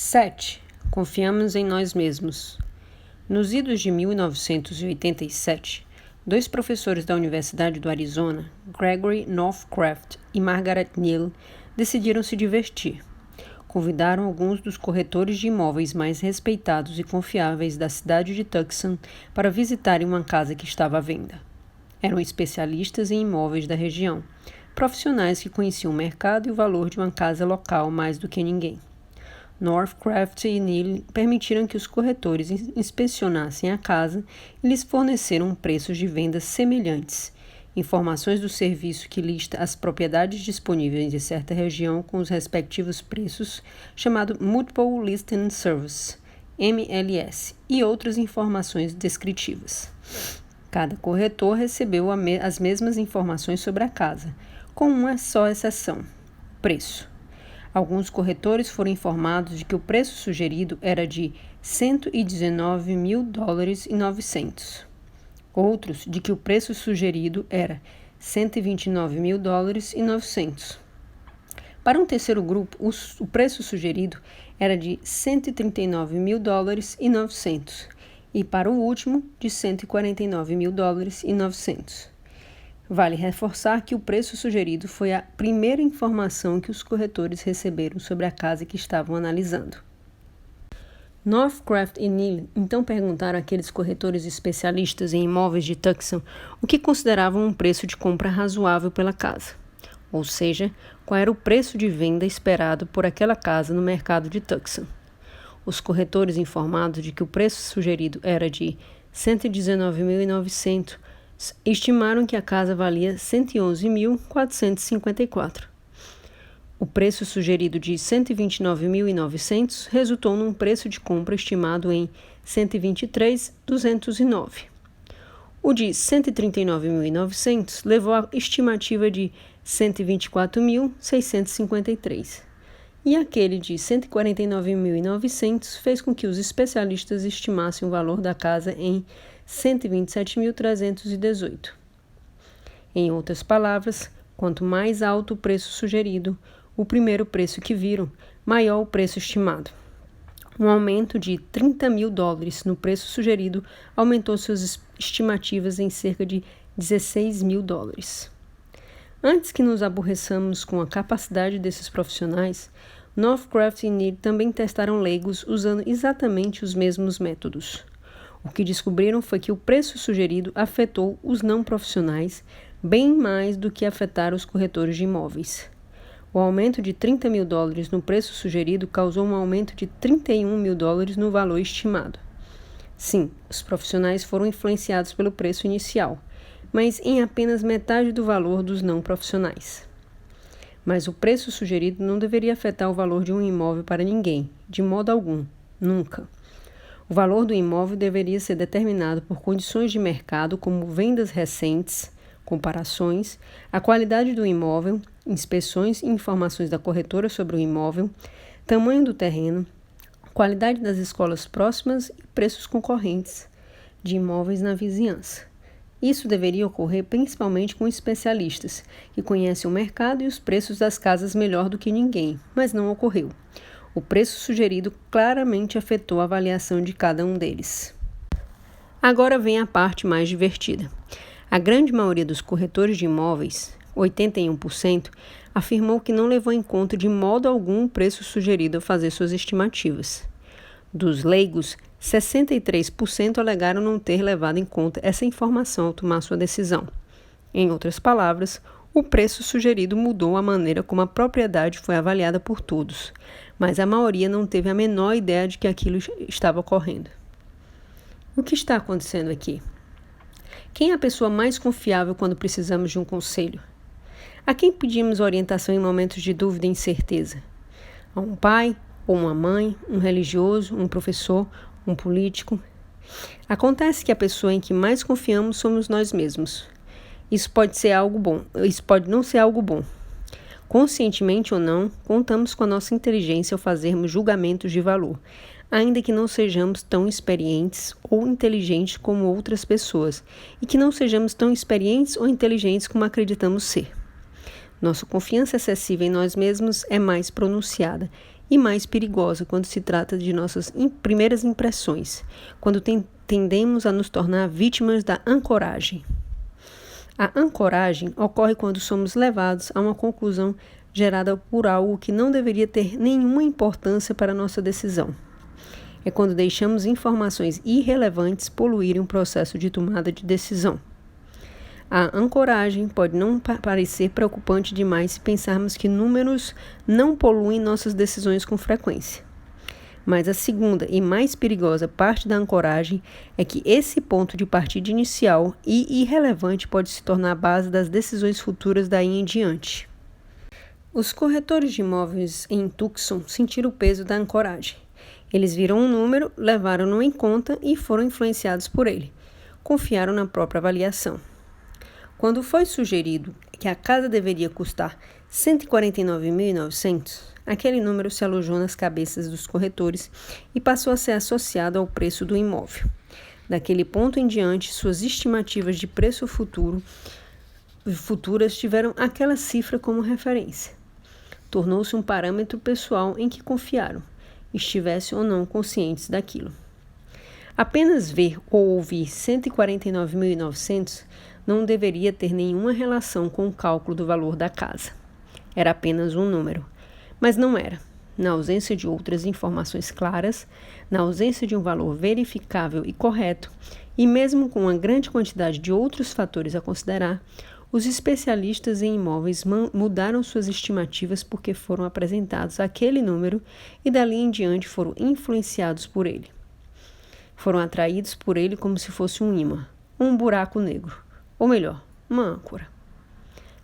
7. Confiamos em nós mesmos. Nos idos de 1987, dois professores da Universidade do Arizona, Gregory Northcraft e Margaret Neal, decidiram se divertir. Convidaram alguns dos corretores de imóveis mais respeitados e confiáveis da cidade de Tucson para visitarem uma casa que estava à venda. Eram especialistas em imóveis da região, profissionais que conheciam o mercado e o valor de uma casa local mais do que ninguém. Northcraft e Neal permitiram que os corretores inspecionassem a casa e lhes forneceram preços de vendas semelhantes, informações do serviço que lista as propriedades disponíveis de certa região com os respectivos preços, chamado Multiple Listing Service, MLS, e outras informações descritivas. Cada corretor recebeu as mesmas informações sobre a casa, com uma só exceção: preço. Alguns corretores foram informados de que o preço sugerido era de $119.900. Outros de que o preço sugerido era $129.900. Para um terceiro grupo, o preço sugerido era de $139.900 e para o último, de $149.900. Vale reforçar que o preço sugerido foi a primeira informação que os corretores receberam sobre a casa que estavam analisando. Northcraft e Neal então perguntaram àqueles corretores especialistas em imóveis de Tucson o que consideravam um preço de compra razoável pela casa, ou seja, qual era o preço de venda esperado por aquela casa no mercado de Tucson. Os corretores informados de que o preço sugerido era de $119.900 estimaram que a casa valia $111.454. O preço sugerido de $129.900 resultou num preço de compra estimado em $123.209. O de $139.900 levou à estimativa de $124.653. E aquele de $149.900 fez com que os especialistas estimassem o valor da casa em $127.318. Em outras palavras, quanto mais alto o preço sugerido, o primeiro preço que viram, maior o preço estimado. Um aumento de $30.000 no preço sugerido aumentou suas estimativas em cerca de $16.000. Antes que nos aborreçamos com a capacidade desses profissionais, Northcraft e Neal também testaram leigos usando exatamente os mesmos métodos. O que descobriram foi que o preço sugerido afetou os não profissionais bem mais do que afetar os corretores de imóveis. O aumento de $30.000 no preço sugerido causou um aumento de $31.000 no valor estimado. Sim, os profissionais foram influenciados pelo preço inicial, mas em apenas metade do valor dos não profissionais. Mas o preço sugerido não deveria afetar o valor de um imóvel para ninguém, de modo algum, nunca. O valor do imóvel deveria ser determinado por condições de mercado como vendas recentes, comparações, a qualidade do imóvel, inspeções e informações da corretora sobre o imóvel, tamanho do terreno, qualidade das escolas próximas e preços concorrentes de imóveis na vizinhança. Isso deveria ocorrer principalmente com especialistas, que conhecem o mercado e os preços das casas melhor do que ninguém, mas não ocorreu. O preço sugerido claramente afetou a avaliação de cada um deles. Agora vem a parte mais divertida. A grande maioria dos corretores de imóveis, 81%, afirmou que não levou em conta de modo algum o preço sugerido ao fazer suas estimativas. Dos leigos, 63% alegaram não ter levado em conta essa informação ao tomar sua decisão. Em outras palavras, o preço sugerido mudou a maneira como a propriedade foi avaliada por todos, mas a maioria não teve a menor ideia de que aquilo estava ocorrendo. O que está acontecendo aqui? Quem é a pessoa mais confiável quando precisamos de um conselho? A quem pedimos orientação em momentos de dúvida e incerteza? A um pai ou uma mãe, um religioso, um professor, um político? Acontece que a pessoa em que mais confiamos somos nós mesmos. Isso pode não ser algo bom. Conscientemente ou não, contamos com a nossa inteligência ao fazermos julgamentos de valor, ainda que não sejamos tão experientes ou inteligentes como outras pessoas, e que não sejamos tão experientes ou inteligentes como acreditamos ser. Nossa confiança excessiva em nós mesmos é mais pronunciada, e mais perigosa quando se trata de nossas primeiras impressões, quando tendemos a nos tornar vítimas da ancoragem. A ancoragem ocorre quando somos levados a uma conclusão gerada por algo que não deveria ter nenhuma importância para a nossa decisão. É quando deixamos informações irrelevantes poluírem o processo de tomada de decisão. A ancoragem pode não parecer preocupante demais se pensarmos que números não poluem nossas decisões com frequência. Mas a segunda e mais perigosa parte da ancoragem é que esse ponto de partida inicial e irrelevante pode se tornar a base das decisões futuras daí em diante. Os corretores de imóveis em Tucson sentiram o peso da ancoragem. Eles viram um número, levaram-no em conta e foram influenciados por ele. Confiaram na própria avaliação. Quando foi sugerido que a casa deveria custar R$149.900, aquele número se alojou nas cabeças dos corretores e passou a ser associado ao preço do imóvel. Daquele ponto em diante, suas estimativas de preço futuras tiveram aquela cifra como referência. Tornou-se um parâmetro pessoal em que confiaram, estivessem ou não conscientes daquilo. Apenas ver ou ouvir 149.900 não deveria ter nenhuma relação com o cálculo do valor da casa. Era apenas um número. Mas não era. Na ausência de outras informações claras, na ausência de um valor verificável e correto, e mesmo com uma grande quantidade de outros fatores a considerar, os especialistas em imóveis mudaram suas estimativas porque foram apresentados aquele número e dali em diante foram influenciados por ele. Foram atraídos por ele como se fosse um ímã, um buraco negro, ou melhor, uma âncora.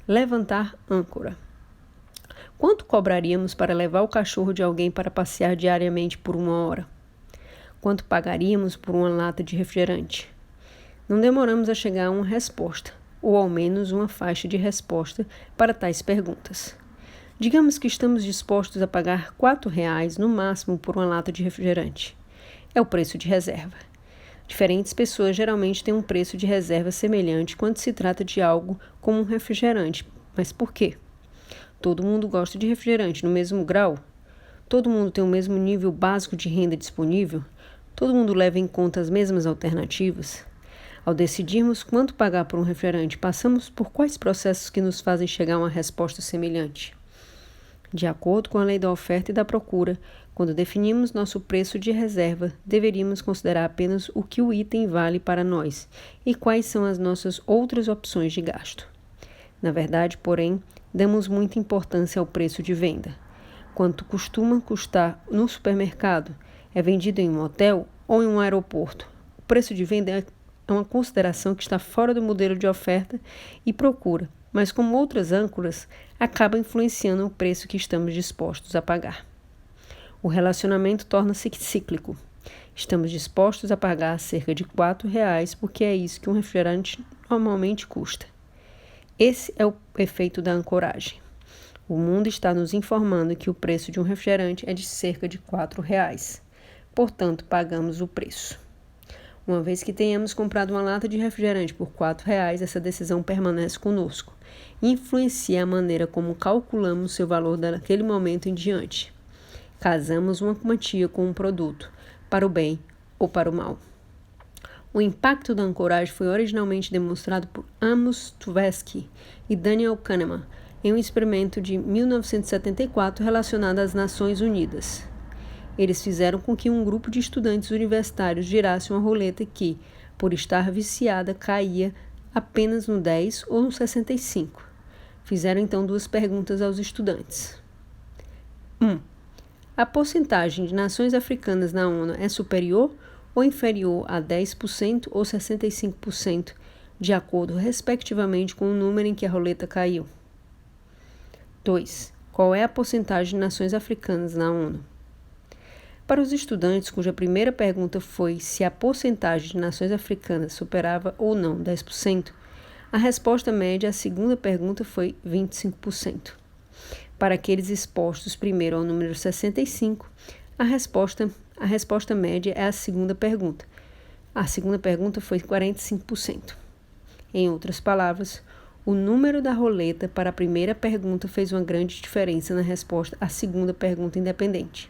Levantar âncora. Quanto cobraríamos para levar o cachorro de alguém para passear diariamente por 1 hora? Quanto pagaríamos por uma lata de refrigerante? Não demoramos a chegar a uma resposta, ou ao menos uma faixa de resposta para tais perguntas. Digamos que estamos dispostos a pagar R$4 no máximo por uma lata de refrigerante. É o preço de reserva. Diferentes pessoas geralmente têm um preço de reserva semelhante quando se trata de algo como um refrigerante. Mas por quê? Todo mundo gosta de refrigerante no mesmo grau? Todo mundo tem o mesmo nível básico de renda disponível? Todo mundo leva em conta as mesmas alternativas? Ao decidirmos quanto pagar por um refrigerante, passamos por quais processos que nos fazem chegar a uma resposta semelhante? De acordo com a lei da oferta e da procura, quando definimos nosso preço de reserva, deveríamos considerar apenas o que o item vale para nós e quais são as nossas outras opções de gasto. Na verdade, porém, damos muita importância ao preço de venda. Quanto costuma custar no supermercado, é vendido em um hotel ou em um aeroporto. O preço de venda é uma consideração que está fora do modelo de oferta e procura, mas como outras âncoras, acaba influenciando o preço que estamos dispostos a pagar. O relacionamento torna-se cíclico. Estamos dispostos a pagar cerca de R$4 porque é isso que um refrigerante normalmente custa. Esse é o efeito da ancoragem. O mundo está nos informando que o preço de um refrigerante é de cerca de R$4. Portanto, pagamos o preço. Uma vez que tenhamos comprado uma lata de refrigerante por R$4, essa decisão permanece conosco e influencia a maneira como calculamos seu valor daquele momento em diante. Casamos uma quantia com um produto, para o bem ou para o mal. O impacto da ancoragem foi originalmente demonstrado por Amos Tversky e Daniel Kahneman em um experimento de 1974 relacionado às Nações Unidas. Eles fizeram com que um grupo de estudantes universitários girasse uma roleta que, por estar viciada, caía apenas no 10 ou no 65. Fizeram então 2 perguntas aos estudantes. 1. A porcentagem de nações africanas na ONU é superior ou inferior a 10% ou 65%, de acordo, respectivamente, com o número em que a roleta caiu? 2. Qual é a porcentagem de nações africanas na ONU? Para os estudantes cuja primeira pergunta foi se a porcentagem de nações africanas superava ou não 10%, a resposta média à segunda pergunta foi 25%. Para aqueles expostos primeiro ao número 65, a resposta média é a segunda pergunta. A segunda pergunta foi 45%. Em outras palavras, O número da roleta para a primeira pergunta fez uma grande diferença na resposta à segunda pergunta independente.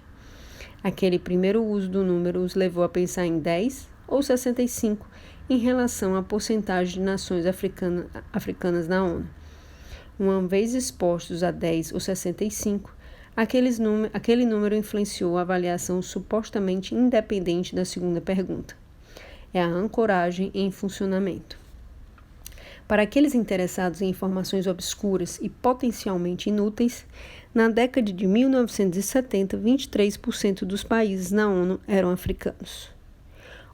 Aquele primeiro uso do número os levou a pensar em 10 ou 65 em relação à porcentagem de nações africanas na ONU. Uma vez expostos a 10 ou 65, aquele número influenciou a avaliação supostamente independente da segunda pergunta. É a ancoragem em funcionamento. Para aqueles interessados em informações obscuras e potencialmente inúteis, na década de 1970, 23% dos países na ONU eram africanos.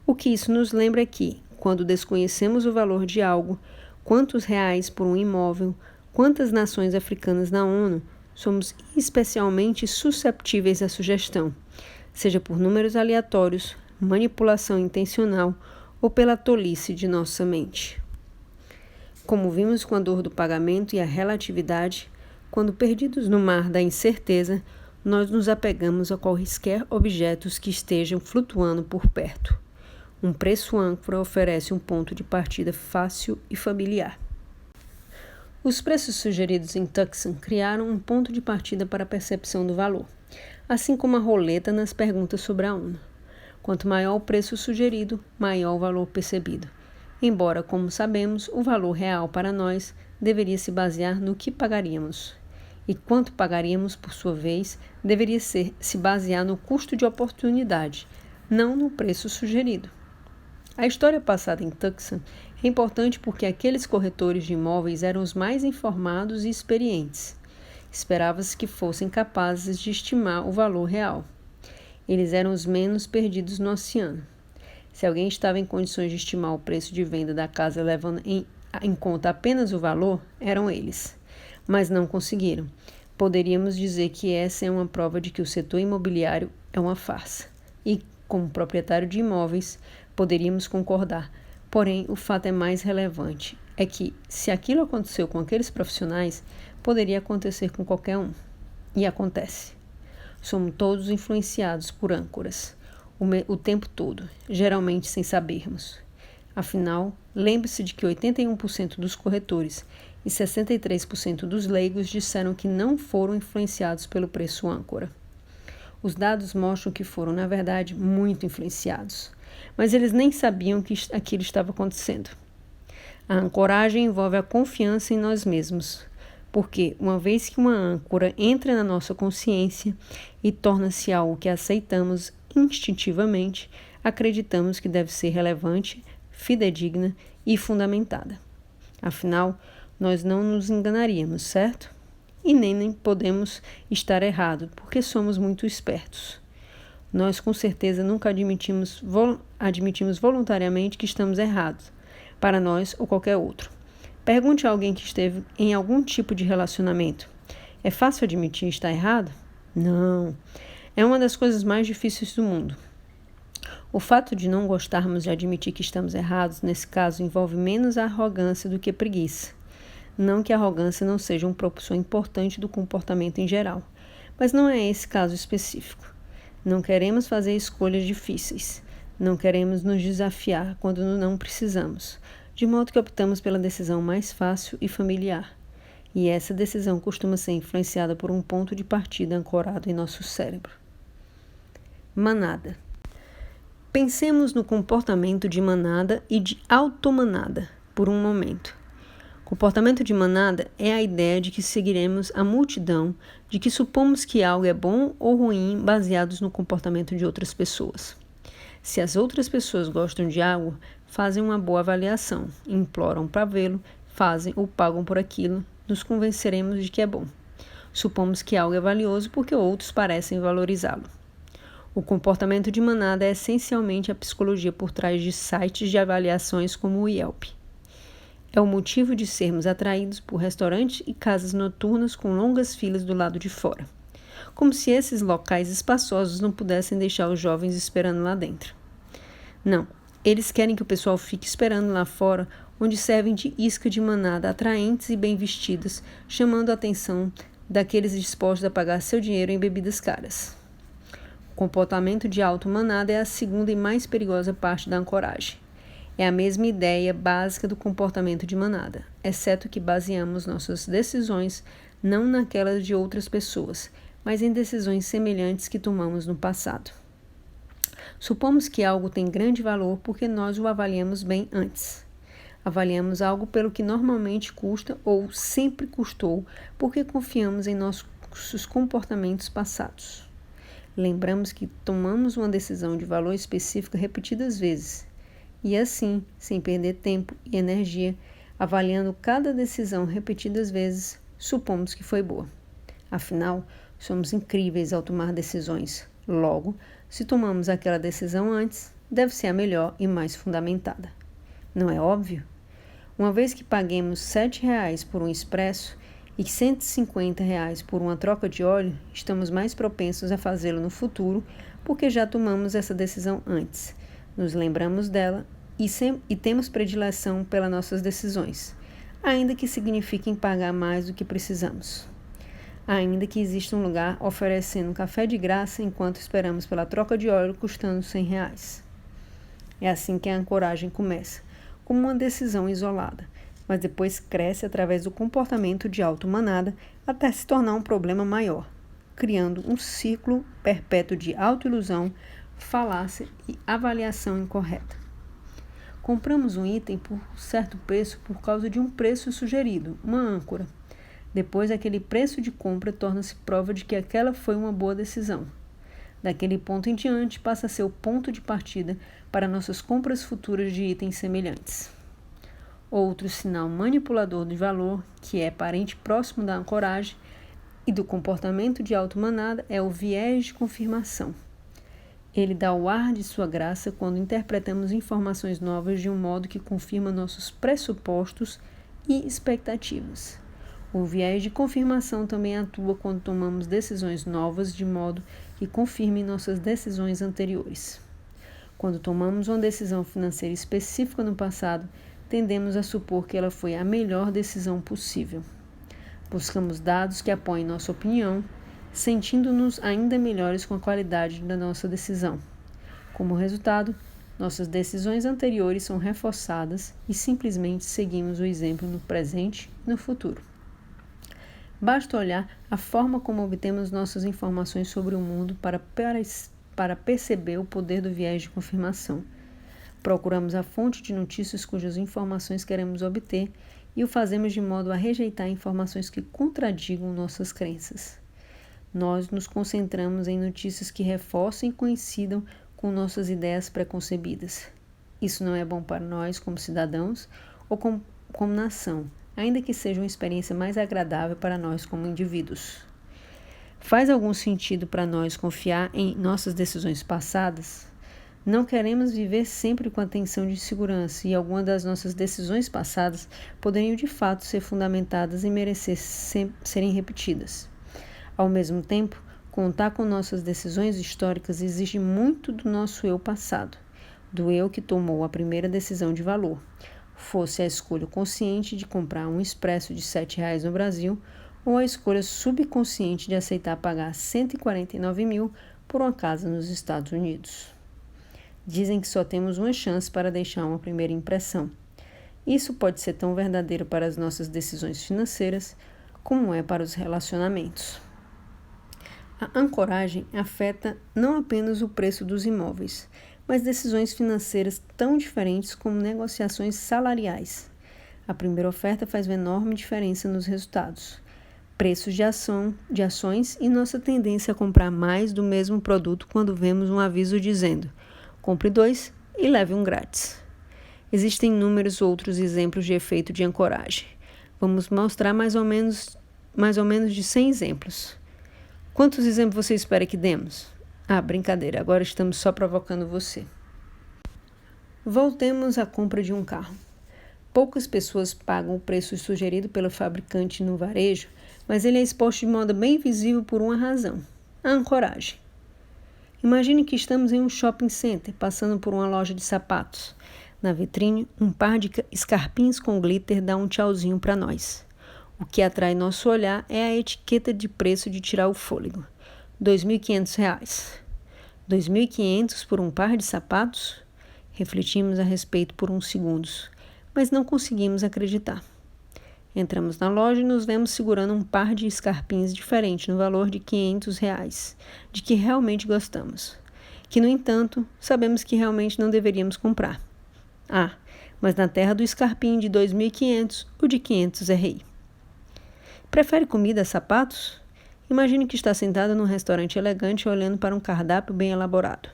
O que isso nos lembra é que, quando desconhecemos o valor de algo, quantos reais por um imóvel, quantas nações africanas na ONU, somos especialmente susceptíveis à sugestão, seja por números aleatórios, manipulação intencional ou pela tolice de nossa mente. Como vimos com a dor do pagamento e a relatividade, quando perdidos no mar da incerteza, nós nos apegamos a quaisquer objetos que estejam flutuando por perto. Um preço âncora oferece um ponto de partida fácil e familiar. Os preços sugeridos em Tucson criaram um ponto de partida para a percepção do valor, assim como a roleta nas perguntas sobre a ONU. Quanto maior o preço sugerido, maior o valor percebido. Embora, como sabemos, o valor real para nós deveria se basear no que pagaríamos. E quanto pagaríamos, por sua vez, deveria se basear no custo de oportunidade, não no preço sugerido. A história passada em Tucson é importante porque aqueles corretores de imóveis eram os mais informados e experientes. Esperava-se que fossem capazes de estimar o valor real. Eles eram os menos perdidos no oceano. Se alguém estava em condições de estimar o preço de venda da casa levando em conta apenas o valor, eram eles. Mas não conseguiram. Poderíamos dizer que essa é uma prova de que o setor imobiliário é uma farsa. E, como proprietário de imóveis, poderíamos concordar. Porém, o fato é mais relevante. É que, se aquilo aconteceu com aqueles profissionais, poderia acontecer com qualquer um. E acontece. Somos todos influenciados por âncoras. O tempo todo, geralmente sem sabermos. Afinal, lembre-se de que 81% dos corretores e 63% dos leigos disseram que não foram influenciados pelo preço âncora. Os dados mostram que foram, na verdade, muito influenciados, mas eles nem sabiam que aquilo estava acontecendo. A ancoragem envolve a confiança em nós mesmos, porque, uma vez que uma âncora entra na nossa consciência e torna-se algo que aceitamos instintivamente, acreditamos que deve ser relevante, fidedigna e fundamentada. Afinal, nós não nos enganaríamos, certo? E nem podemos estar errados, porque somos muito espertos. Nós, com certeza, nunca admitimos voluntariamente que estamos errados, para nós ou qualquer outro. Pergunte a alguém que esteve em algum tipo de relacionamento. É fácil admitir estar errado? Não. É uma das coisas mais difíceis do mundo. O fato de não gostarmos de admitir que estamos errados, nesse caso, envolve menos a arrogância do que a preguiça. Não que a arrogância não seja um propulsor importante do comportamento em geral, mas não é esse caso específico. Não queremos fazer escolhas difíceis. Não queremos nos desafiar quando não precisamos, de modo que optamos pela decisão mais fácil e familiar. E essa decisão costuma ser influenciada por um ponto de partida ancorado em nosso cérebro. Manada. Pensemos no comportamento de manada e de automanada por um momento. Comportamento de manada é a ideia de que seguiremos a multidão, de que supomos que algo é bom ou ruim baseados no comportamento de outras pessoas. Se as outras pessoas gostam de algo, fazem uma boa avaliação, imploram para vê-lo, fazem ou pagam por aquilo, nos convenceremos de que é bom. Supomos que algo é valioso porque outros parecem valorizá-lo. O comportamento de manada é essencialmente a psicologia por trás de sites de avaliações como o Yelp. É o motivo de sermos atraídos por restaurantes e casas noturnas com longas filas do lado de fora. Como se esses locais espaçosos não pudessem deixar os jovens esperando lá dentro. Não, eles querem que o pessoal fique esperando lá fora, onde servem de isca de manada atraentes e bem vestidas, chamando a atenção daqueles dispostos a pagar seu dinheiro em bebidas caras. O comportamento de automanada é a segunda e mais perigosa parte da ancoragem. É a mesma ideia básica do comportamento de manada, exceto que baseamos nossas decisões não naquelas de outras pessoas, mas em decisões semelhantes que tomamos no passado. Supomos que algo tem grande valor porque nós o avaliamos bem antes. Avaliamos algo pelo que normalmente custa ou sempre custou porque confiamos em nossos comportamentos passados. Lembramos que tomamos uma decisão de valor específico repetidas vezes. E assim, sem perder tempo e energia, avaliando cada decisão repetidas vezes, supomos que foi boa. Afinal, somos incríveis ao tomar decisões. Logo, se tomamos aquela decisão antes, deve ser a melhor e mais fundamentada. Não é óbvio? Uma vez que paguemos R$ 7,00 por um expresso e R$ 150,00 por uma troca de óleo, estamos mais propensos a fazê-lo no futuro porque já tomamos essa decisão antes. Nos lembramos dela e temos predileção pelas nossas decisões, ainda que signifiquem pagar mais do que precisamos. Ainda que exista um lugar oferecendo café de graça enquanto esperamos pela troca de óleo custando R$ 100,00. É assim que a ancoragem começa, como uma decisão isolada, mas depois cresce através do comportamento de auto-manada até se tornar um problema maior, criando um ciclo perpétuo de autoilusão, falácia e avaliação incorreta. Compramos um item por certo preço por causa de um preço sugerido, uma âncora. Depois, aquele preço de compra torna-se prova de que aquela foi uma boa decisão. Daquele ponto em diante, passa a ser o ponto de partida para nossas compras futuras de itens semelhantes. Outro sinal manipulador de valor, que é parente próximo da ancoragem e do comportamento de auto-manada, é o viés de confirmação. Ele dá o ar de sua graça quando interpretamos informações novas de um modo que confirma nossos pressupostos e expectativas. O viés de confirmação também atua quando tomamos decisões novas de modo que confirme nossas decisões anteriores. Quando tomamos uma decisão financeira específica no passado, tendemos a supor que ela foi a melhor decisão possível. Buscamos dados que apoiem nossa opinião, sentindo-nos ainda melhores com a qualidade da nossa decisão. Como resultado, nossas decisões anteriores são reforçadas e simplesmente seguimos o exemplo no presente e no futuro. Basta olhar a forma como obtemos nossas informações sobre o mundo para perceber o poder do viés de confirmação. Procuramos a fonte de notícias cujas informações queremos obter e o fazemos de modo a rejeitar informações que contradigam nossas crenças. Nós nos concentramos em notícias que reforçem e coincidam com nossas ideias preconcebidas. Isso não é bom para nós como cidadãos ou como nação, ainda que seja uma experiência mais agradável para nós como indivíduos. Faz algum sentido para nós confiar em nossas decisões passadas? Não queremos viver sempre com a tensão de segurança e algumas das nossas decisões passadas poderiam de fato ser fundamentadas e merecer serem repetidas. Ao mesmo tempo, contar com nossas decisões históricas exige muito do nosso eu passado, do eu que tomou a primeira decisão de valor, fosse a escolha consciente de comprar um expresso de R$ 7,00 no Brasil ou a escolha subconsciente de aceitar pagar R$ 149.000 por uma casa nos Estados Unidos. Dizem que só temos uma chance para deixar uma primeira impressão. Isso pode ser tão verdadeiro para as nossas decisões financeiras como é para os relacionamentos. A ancoragem afeta não apenas o preço dos imóveis, mas decisões financeiras tão diferentes como negociações salariais. A primeira oferta faz uma enorme diferença nos resultados, preços de ações e nossa tendência a comprar mais do mesmo produto quando vemos um aviso dizendo: compre 2 e leve um grátis. Existem inúmeros outros exemplos de efeito de ancoragem. Vamos mostrar mais ou menos de 100 exemplos. Quantos exemplos você espera que demos? Brincadeira, agora estamos só provocando você. Voltemos à compra de um carro. Poucas pessoas pagam o preço sugerido pelo fabricante no varejo, mas ele é exposto de modo bem visível por uma razão: a ancoragem. Imagine que estamos em um shopping center, passando por uma loja de sapatos. Na vitrine, um par de escarpins com glitter dá um tchauzinho para nós. O que atrai nosso olhar é a etiqueta de preço de tirar o fôlego: R$ 2.500. R$ 2.500 por um par de sapatos? Refletimos a respeito por uns segundos, mas não conseguimos acreditar. Entramos na loja e nos vemos segurando um par de escarpins diferente no valor de R$500, de que realmente gostamos, que, no entanto, sabemos que realmente não deveríamos comprar. Mas na terra do escarpim de 2.500, o de 500 é rei. Prefere comida a sapatos? Imagine que está sentado num restaurante elegante olhando para um cardápio bem elaborado.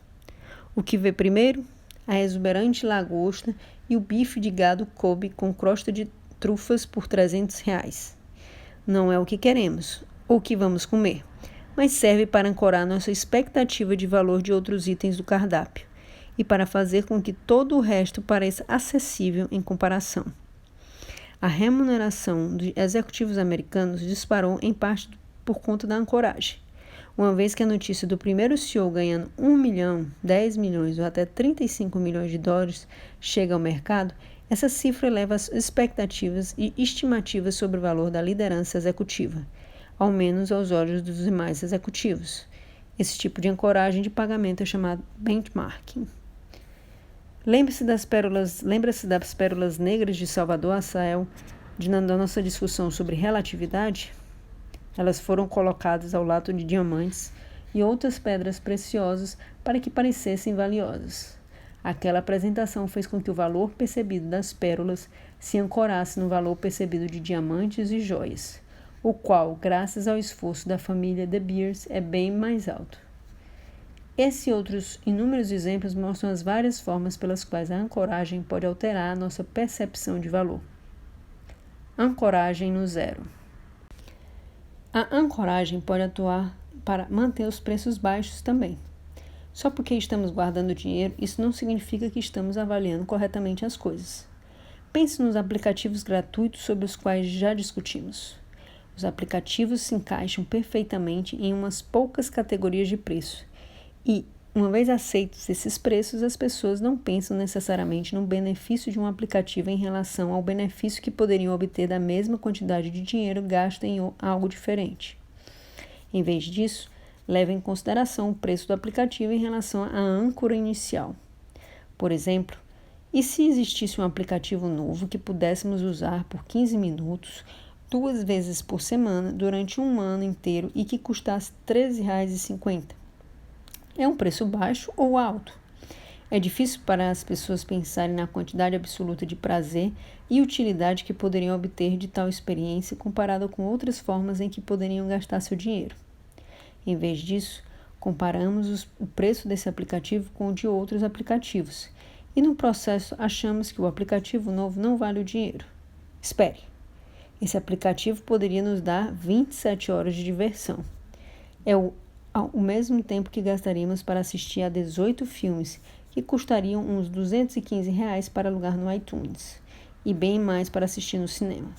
O que vê primeiro? A exuberante lagosta e o bife de gado Kobe com crosta de trufas por R$300. Não é o que queremos ou o que vamos comer, mas serve para ancorar nossa expectativa de valor de outros itens do cardápio e para fazer com que todo o resto pareça acessível em comparação. A remuneração dos executivos americanos disparou em parte por conta da ancoragem. Uma vez que a notícia do primeiro CEO ganhando 1 milhão, 10 milhões ou até 35 milhões de dólares chega ao mercado, essa cifra eleva as expectativas e estimativas sobre o valor da liderança executiva, ao menos aos olhos dos demais executivos. Esse tipo de ancoragem de pagamento é chamado benchmarking. Lembra-se das pérolas negras de Salvador Assael, da nossa discussão sobre relatividade? Elas foram colocadas ao lado de diamantes e outras pedras preciosas para que parecessem valiosas. Aquela apresentação fez com que o valor percebido das pérolas se ancorasse no valor percebido de diamantes e joias, o qual, graças ao esforço da família De Beers, é bem mais alto. Esse e outros inúmeros exemplos mostram as várias formas pelas quais a ancoragem pode alterar a nossa percepção de valor. Ancoragem no zero. A ancoragem pode atuar para manter os preços baixos também. Só porque estamos guardando dinheiro, isso não significa que estamos avaliando corretamente as coisas. Pense nos aplicativos gratuitos sobre os quais já discutimos. Os aplicativos se encaixam perfeitamente em umas poucas categorias de preço. E, uma vez aceitos esses preços, as pessoas não pensam necessariamente no benefício de um aplicativo em relação ao benefício que poderiam obter da mesma quantidade de dinheiro gasto em algo diferente. Em vez disso, leva em consideração o preço do aplicativo em relação à âncora inicial. Por exemplo, e se existisse um aplicativo novo que pudéssemos usar por 15 minutos, 2 vezes por semana, durante um ano inteiro e que custasse R$13,50? É um preço baixo ou alto? É difícil para as pessoas pensarem na quantidade absoluta de prazer e utilidade que poderiam obter de tal experiência comparada com outras formas em que poderiam gastar seu dinheiro. Em vez disso, comparamos o preço desse aplicativo com o de outros aplicativos e, no processo, achamos que o aplicativo novo não vale o dinheiro. Espere! Esse aplicativo poderia nos dar 27 horas de diversão. É o mesmo tempo que gastaríamos para assistir a 18 filmes, que custariam uns R$215 para alugar no iTunes, e bem mais para assistir no cinema.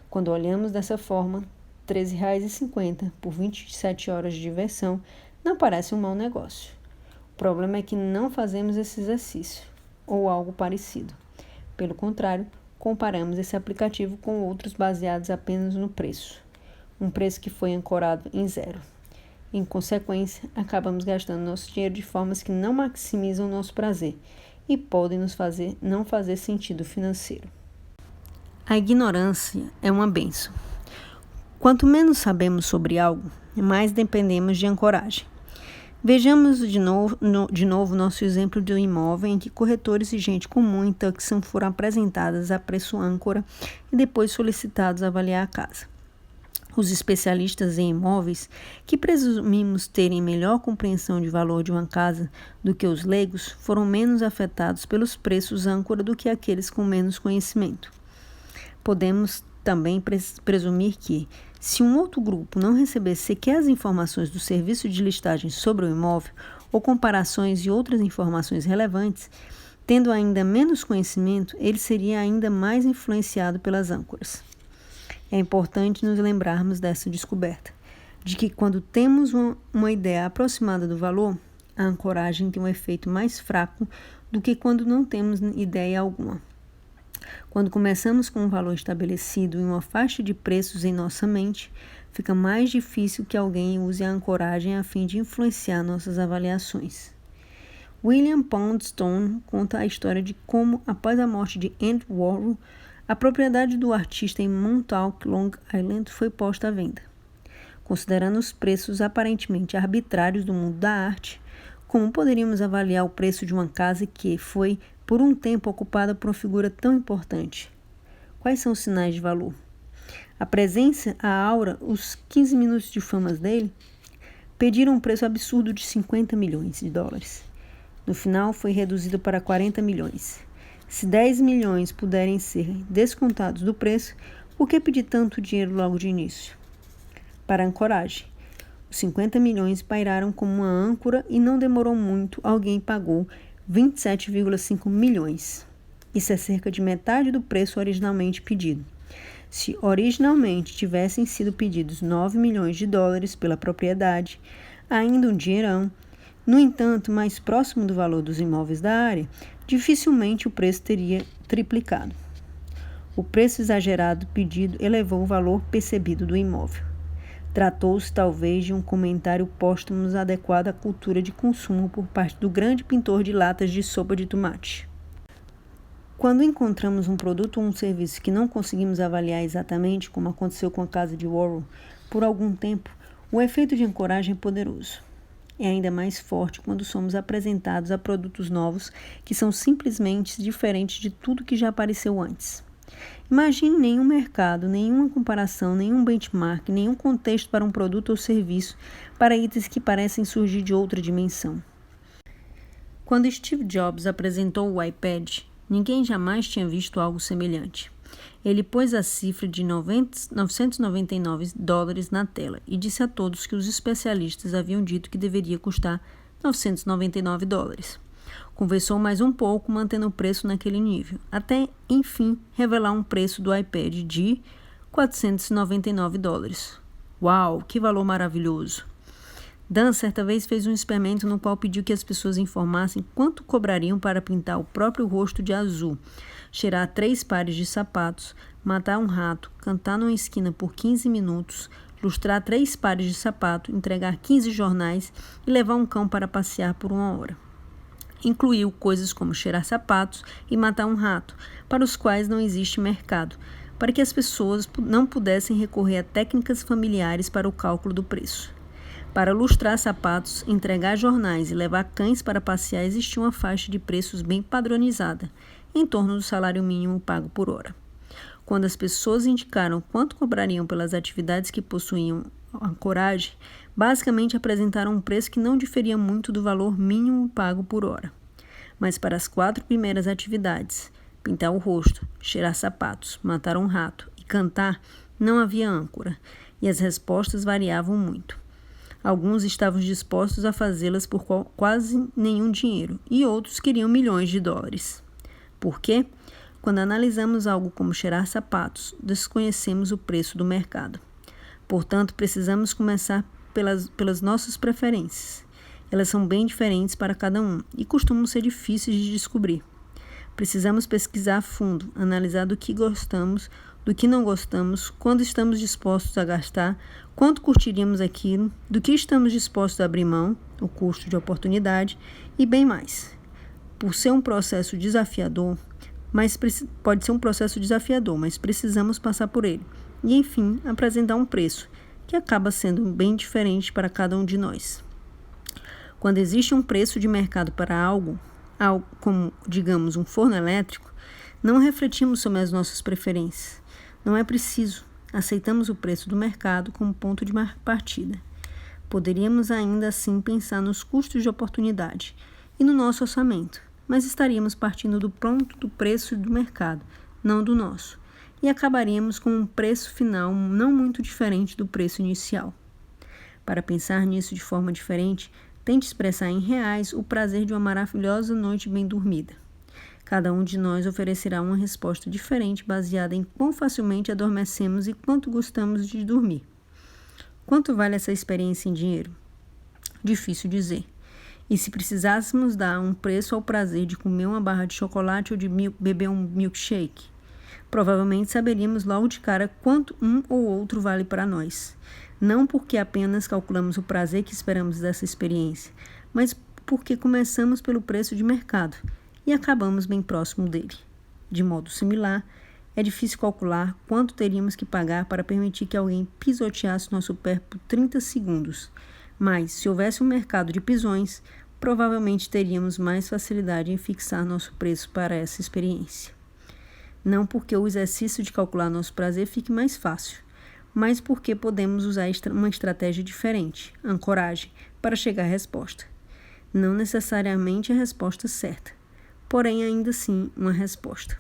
Quando olhamos dessa forma, R$13,50 por 27 horas de diversão não parece um mau negócio. O problema é que não fazemos esse exercício, ou algo parecido. Pelo contrário, comparamos esse aplicativo com outros baseados apenas no preço, um preço que foi ancorado em zero. Em consequência, acabamos gastando nosso dinheiro de formas que não maximizam nosso prazer e podem nos fazer não fazer sentido financeiro. A ignorância é uma bênção. Quanto menos sabemos sobre algo, mais dependemos de ancoragem. Vejamos de novo nosso exemplo de um imóvel em que corretores e gente comum em Tucson foram apresentadas a preço âncora e depois solicitados a avaliar a casa. Os especialistas em imóveis, que presumimos terem melhor compreensão de valor de uma casa do que os leigos, foram menos afetados pelos preços âncora do que aqueles com menos conhecimento. Podemos também presumir que, se um outro grupo não recebesse sequer as informações do serviço de listagem sobre o imóvel, ou comparações e outras informações relevantes, tendo ainda menos conhecimento, ele seria ainda mais influenciado pelas âncoras. É importante nos lembrarmos dessa descoberta, de que quando temos uma ideia aproximada do valor, a ancoragem tem um efeito mais fraco do que quando não temos ideia alguma. Quando começamos com um valor estabelecido em uma faixa de preços em nossa mente, fica mais difícil que alguém use a ancoragem a fim de influenciar nossas avaliações. William Poundstone conta a história de como, após a morte de Andy Warhol, a propriedade do artista em Montauk, Long Island, foi posta à venda. Considerando os preços aparentemente arbitrários do mundo da arte, como poderíamos avaliar o preço de uma casa que foi, por um tempo, ocupada por uma figura tão importante? Quais são os sinais de valor? A presença, a aura, os 15 minutos de fama dele pediram um preço absurdo de 50 milhões de dólares. No final, foi reduzido para 40 milhões. Se 10 milhões puderem ser descontados do preço, por que pedir tanto dinheiro logo de início? Para a ancoragem. Os 50 milhões pairaram como uma âncora e não demorou muito, alguém pagou 27,5 milhões. Isso é cerca de metade do preço originalmente pedido. Se originalmente tivessem sido pedidos 9 milhões de dólares pela propriedade, ainda um dinheirão, no entanto, mais próximo do valor dos imóveis da área, dificilmente o preço teria triplicado. O preço exagerado pedido elevou o valor percebido do imóvel. Tratou-se talvez de um comentário póstumo adequado à cultura de consumo por parte do grande pintor de latas de sopa de tomate. Quando encontramos um produto ou um serviço que não conseguimos avaliar exatamente, como aconteceu com a casa de Warhol, por algum tempo, o efeito de ancoragem é poderoso. É ainda mais forte quando somos apresentados a produtos novos que são simplesmente diferentes de tudo que já apareceu antes. Imagine nenhum mercado, nenhuma comparação, nenhum benchmark, nenhum contexto para um produto ou serviço para itens que parecem surgir de outra dimensão. Quando Steve Jobs apresentou o iPad, ninguém jamais tinha visto algo semelhante. Ele pôs a cifra de 999 dólares na tela e disse a todos que os especialistas haviam dito que deveria custar 999 dólares. Conversou mais um pouco, mantendo o preço naquele nível, até, enfim, revelar um preço do iPad de 499 dólares. Uau, que valor maravilhoso! Dan certa vez fez um experimento no qual pediu que as pessoas informassem quanto cobrariam para pintar o próprio rosto de azul, cheirar 3 pares de sapatos, matar um rato, cantar numa esquina por 15 minutos, lustrar 3 pares de sapato, entregar 15 jornais e levar um cão para passear por 1 hora. Incluiu coisas como cheirar sapatos e matar um rato, para os quais não existe mercado, para que as pessoas não pudessem recorrer a técnicas familiares para o cálculo do preço. Para lustrar sapatos, entregar jornais e levar cães para passear existia uma faixa de preços bem padronizada, em torno do salário mínimo pago por hora. Quando as pessoas indicaram quanto cobrariam pelas atividades que possuíam ancoragem, basicamente apresentaram um preço que não diferia muito do valor mínimo pago por hora. Mas para as 4 primeiras atividades, pintar o rosto, cheirar sapatos, matar um rato e cantar, não havia âncora, e as respostas variavam muito. Alguns estavam dispostos a fazê-las por quase nenhum dinheiro, e outros queriam milhões de dólares. Por quê? Quando analisamos algo como cheirar sapatos, desconhecemos o preço do mercado. Portanto, precisamos começar pelas nossas preferências. Elas são bem diferentes para cada um e costumam ser difíceis de descobrir. Precisamos pesquisar a fundo, analisar do que gostamos, do que não gostamos, quando estamos dispostos a gastar, quanto curtiríamos aquilo, do que estamos dispostos a abrir mão, o custo de oportunidade e bem mais. Por ser um processo desafiador, pode ser um processo desafiador, mas precisamos passar por ele. E, enfim, apresentar um preço, que acaba sendo bem diferente para cada um de nós. Quando existe um preço de mercado para algo como, digamos, um forno elétrico, não refletimos sobre as nossas preferências. Não é preciso. Aceitamos o preço do mercado como ponto de partida. Poderíamos ainda assim pensar nos custos de oportunidade e no nosso orçamento, mas estaríamos partindo do preço do mercado, não do nosso, e acabaríamos com um preço final não muito diferente do preço inicial. Para pensar nisso de forma diferente, tente expressar em reais o prazer de uma maravilhosa noite bem dormida. Cada um de nós oferecerá uma resposta diferente baseada em quão facilmente adormecemos e quanto gostamos de dormir. Quanto vale essa experiência em dinheiro? Difícil dizer. E se precisássemos dar um preço ao prazer de comer uma barra de chocolate ou de beber um milkshake? Provavelmente saberíamos logo de cara quanto um ou outro vale para nós. Não porque apenas calculamos o prazer que esperamos dessa experiência, mas porque começamos pelo preço de mercado e acabamos bem próximo dele. De modo similar, é difícil calcular quanto teríamos que pagar para permitir que alguém pisoteasse nosso pé por 30 segundos, mas se houvesse um mercado de pisões, provavelmente teríamos mais facilidade em fixar nosso preço para essa experiência. Não porque o exercício de calcular nosso prazer fique mais fácil, mas porque podemos usar uma estratégia diferente, ancoragem, para chegar à resposta. Não necessariamente a resposta certa, porém ainda assim uma resposta.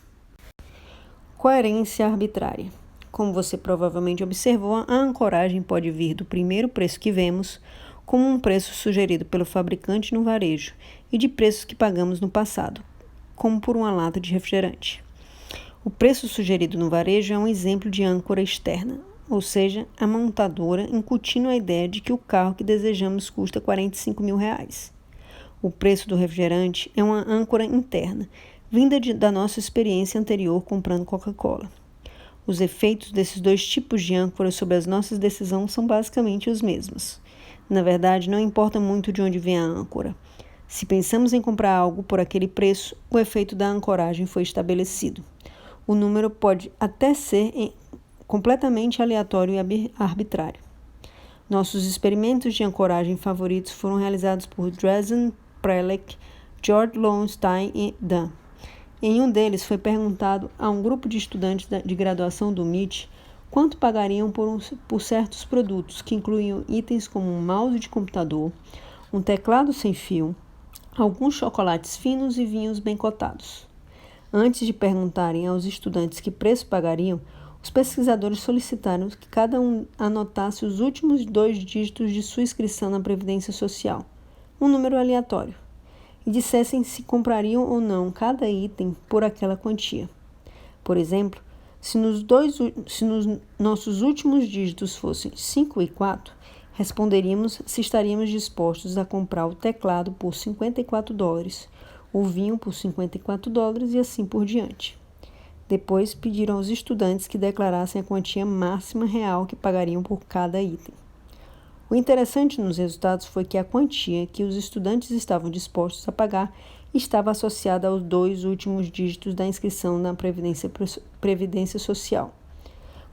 Coerência arbitrária. Como você provavelmente observou, a ancoragem pode vir do primeiro preço que vemos, como um preço sugerido pelo fabricante no varejo, e de preços que pagamos no passado, como por uma lata de refrigerante. O preço sugerido no varejo é um exemplo de âncora externa, ou seja, a montadora incutindo a ideia de que o carro que desejamos custa R$45 mil. O preço do refrigerante é uma âncora interna, vinda da nossa experiência anterior comprando Coca-Cola. Os efeitos desses dois tipos de âncora sobre as nossas decisões são basicamente os mesmos. Na verdade, não importa muito de onde vem a âncora. Se pensamos em comprar algo por aquele preço, o efeito da ancoragem foi estabelecido. O número pode até ser completamente aleatório e arbitrário. Nossos experimentos de ancoragem favoritos foram realizados por Dresden, Prelec, George Lowenstein e Dunn. Em um deles foi perguntado a um grupo de estudantes de graduação do MIT quanto pagariam por certos produtos que incluíam itens como um mouse de computador, um teclado sem fio, alguns chocolates finos e vinhos bem cotados. Antes de perguntarem aos estudantes que preço pagariam, os pesquisadores solicitaram que cada um anotasse os últimos 2 dígitos de sua inscrição na Previdência Social, um número aleatório, e dissessem se comprariam ou não cada item por aquela quantia. Por exemplo, se nos nossos últimos dígitos fossem 5 e 4, responderíamos se estaríamos dispostos a comprar o teclado por $54, o vinho por $54 e assim por diante. Depois pediram aos estudantes que declarassem a quantia máxima real que pagariam por cada item. O interessante nos resultados foi que a quantia que os estudantes estavam dispostos a pagar estava associada aos 2 últimos dígitos da inscrição na Previdência Social.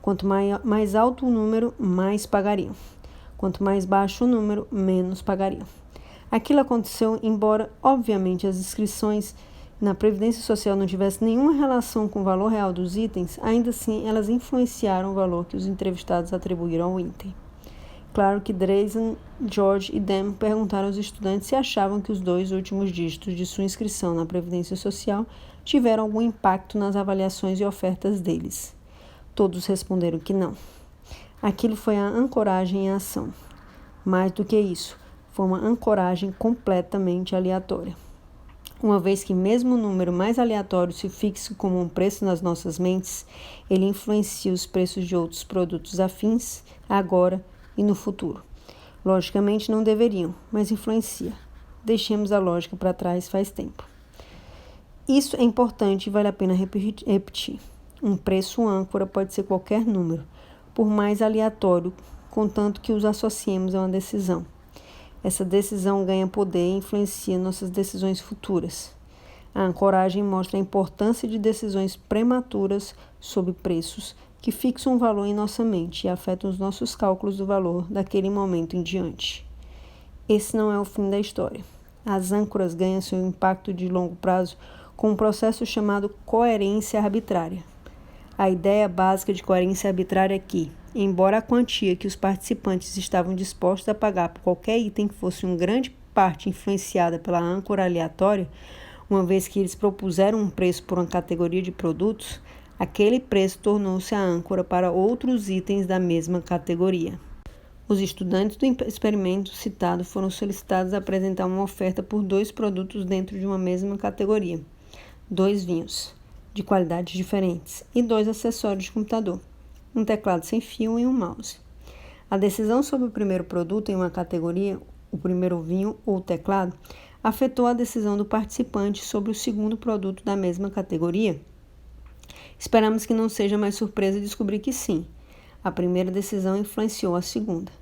Quanto mais alto o número, mais pagariam. Quanto mais baixo o número, menos pagariam. Aquilo aconteceu embora, obviamente, as inscrições na Previdência Social não tivessem nenhuma relação com o valor real dos itens, ainda assim elas influenciaram o valor que os entrevistados atribuíram ao item. Claro que Dresden, George e Dem perguntaram aos estudantes se achavam que os 2 últimos dígitos de sua inscrição na Previdência Social tiveram algum impacto nas avaliações e ofertas deles. Todos responderam que não. Aquilo foi a ancoragem em ação. Mais do que isso, foi uma ancoragem completamente aleatória. Uma vez que mesmo o número mais aleatório se fixe como um preço nas nossas mentes, ele influencia os preços de outros produtos afins, agora e no futuro. Logicamente não deveriam, mas influencia. Deixemos a lógica para trás faz tempo. Isso é importante e vale a pena repetir. Um preço âncora pode ser qualquer número, por mais aleatório, contanto que os associemos a uma decisão. Essa decisão ganha poder e influencia nossas decisões futuras. A ancoragem mostra a importância de decisões prematuras sobre preços que fixam um valor em nossa mente e afetam os nossos cálculos do valor daquele momento em diante. Esse não é o fim da história. As âncoras ganham seu impacto de longo prazo com um processo chamado coerência arbitrária. A ideia básica de coerência arbitrária é que, embora a quantia que os participantes estavam dispostos a pagar por qualquer item que fosse em grande parte influenciada pela âncora aleatória, uma vez que eles propuseram um preço por uma categoria de produtos, aquele preço tornou-se a âncora para outros itens da mesma categoria. Os estudantes do experimento citado foram solicitados a apresentar uma oferta por 2 produtos dentro de uma mesma categoria, 2 vinhos, de qualidades diferentes, e 2 acessórios de computador, um teclado sem fio e um mouse. A decisão sobre o primeiro produto em uma categoria, o primeiro vinho ou teclado, afetou a decisão do participante sobre o segundo produto da mesma categoria? Esperamos que não seja mais surpresa descobrir que sim. A primeira decisão influenciou a segunda.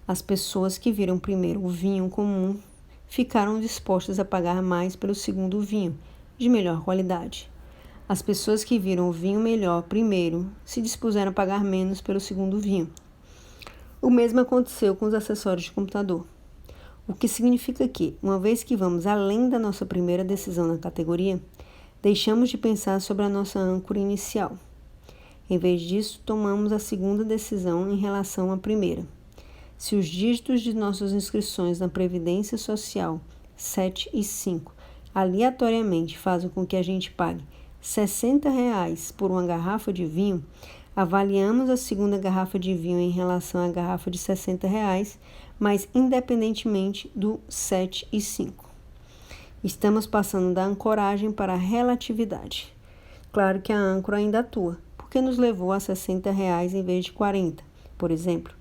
As pessoas que viram primeiro o vinho comum ficaram dispostas a pagar mais pelo segundo vinho, de melhor qualidade. As pessoas que viram o vinho melhor primeiro se dispuseram a pagar menos pelo segundo vinho. O mesmo aconteceu com os acessórios de computador. O que significa que, uma vez que vamos além da nossa primeira decisão na categoria, deixamos de pensar sobre a nossa âncora inicial. Em vez disso, tomamos a segunda decisão em relação à primeira. Se os dígitos de nossas inscrições na Previdência Social 7 e 5 aleatoriamente fazem com que a gente pague R$60 por uma garrafa de vinho, avaliamos a segunda garrafa de vinho em relação à garrafa de R$60, mas independentemente do 7 e 5. Estamos passando da ancoragem para a relatividade. Claro que a âncora ainda atua, porque nos levou a R$60 em vez de 40, por exemplo.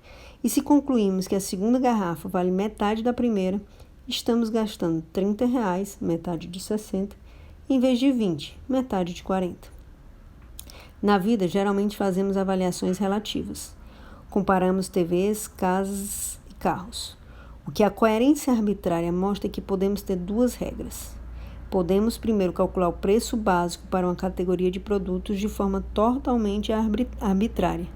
E se concluímos que a segunda garrafa vale metade da primeira, estamos gastando R$30, metade de 60, em vez de 20, metade de 40. Na vida, geralmente fazemos avaliações relativas. Comparamos TVs, casas e carros. O que a coerência arbitrária mostra é que podemos ter duas regras. Podemos primeiro calcular o preço básico para uma categoria de produtos de forma totalmente arbitrária.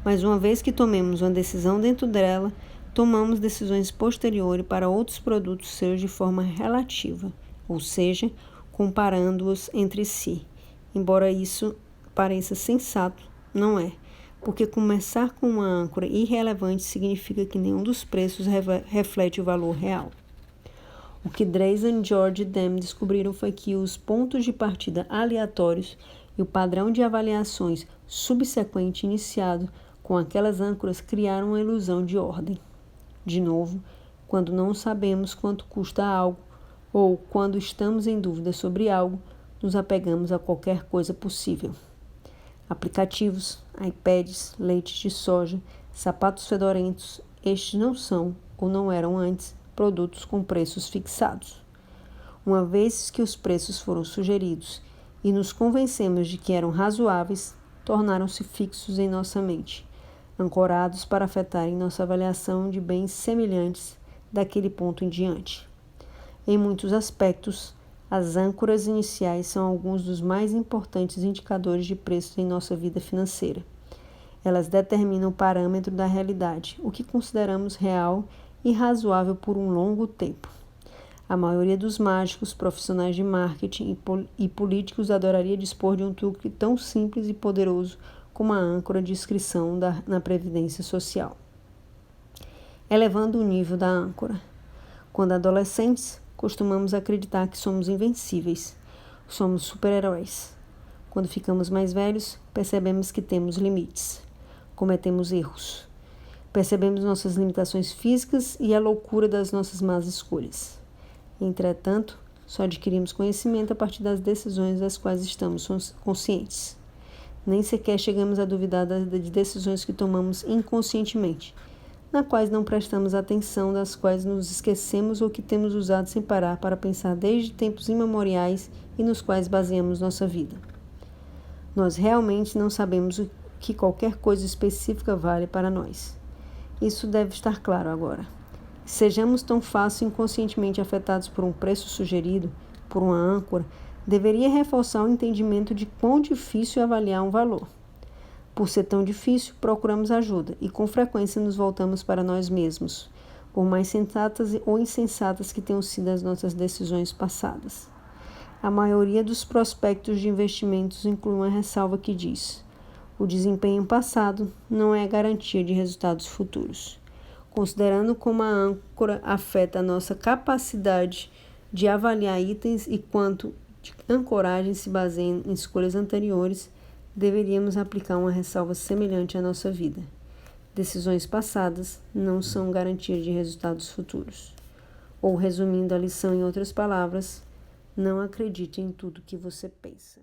Mas uma vez que tomemos uma decisão dentro dela, tomamos decisões posteriores para outros produtos seus de forma relativa, ou seja, comparando-os entre si. Embora isso pareça sensato, não é, porque começar com uma âncora irrelevante significa que nenhum dos preços reflete o valor real. O que Dreesen, George e Dam descobriram foi que os pontos de partida aleatórios e o padrão de avaliações subsequente iniciado com aquelas âncoras criaram uma ilusão de ordem. De novo, quando não sabemos quanto custa algo ou quando estamos em dúvida sobre algo, nos apegamos a qualquer coisa possível. Aplicativos, iPads, leite de soja, sapatos fedorentos, estes não são, ou não eram antes, produtos com preços fixados. Uma vez que os preços foram sugeridos e nos convencemos de que eram razoáveis, tornaram-se fixos em nossa mente, ancorados para afetarem nossa avaliação de bens semelhantes daquele ponto em diante. Em muitos aspectos, as âncoras iniciais são alguns dos mais importantes indicadores de preços em nossa vida financeira. Elas determinam o parâmetro da realidade, o que consideramos real e razoável por um longo tempo. A maioria dos mágicos, profissionais de marketing e políticos adoraria dispor de um truque tão simples e poderoso como a âncora de inscrição na Previdência Social. Elevando o nível da âncora. Quando adolescentes, costumamos acreditar que somos invencíveis, somos super-heróis. Quando ficamos mais velhos, percebemos que temos limites, cometemos erros. Percebemos nossas limitações físicas e a loucura das nossas más escolhas. Entretanto, só adquirimos conhecimento a partir das decisões das quais estamos conscientes. Nem sequer chegamos a duvidar das decisões que tomamos inconscientemente, nas quais não prestamos atenção, das quais nos esquecemos ou que temos usado sem parar para pensar desde tempos imemoriais e nos quais baseamos nossa vida. Nós realmente não sabemos o que qualquer coisa específica vale para nós. Isso deve estar claro agora. Sejamos tão fácil inconscientemente afetados por um preço sugerido, por uma âncora, deveria reforçar o entendimento de quão difícil é avaliar um valor. Por ser tão difícil, procuramos ajuda e com frequência nos voltamos para nós mesmos, por mais sensatas ou insensatas que tenham sido as nossas decisões passadas. A maioria dos prospectos de investimentos inclui uma ressalva que diz: o desempenho passado não é garantia de resultados futuros. Considerando como a âncora afeta a nossa capacidade de avaliar itens e quanto de ancoragem se baseia em escolhas anteriores, deveríamos aplicar uma ressalva semelhante à nossa vida. Decisões passadas não são garantia de resultados futuros. Ou, resumindo a lição em outras palavras, não acredite em tudo que você pensa.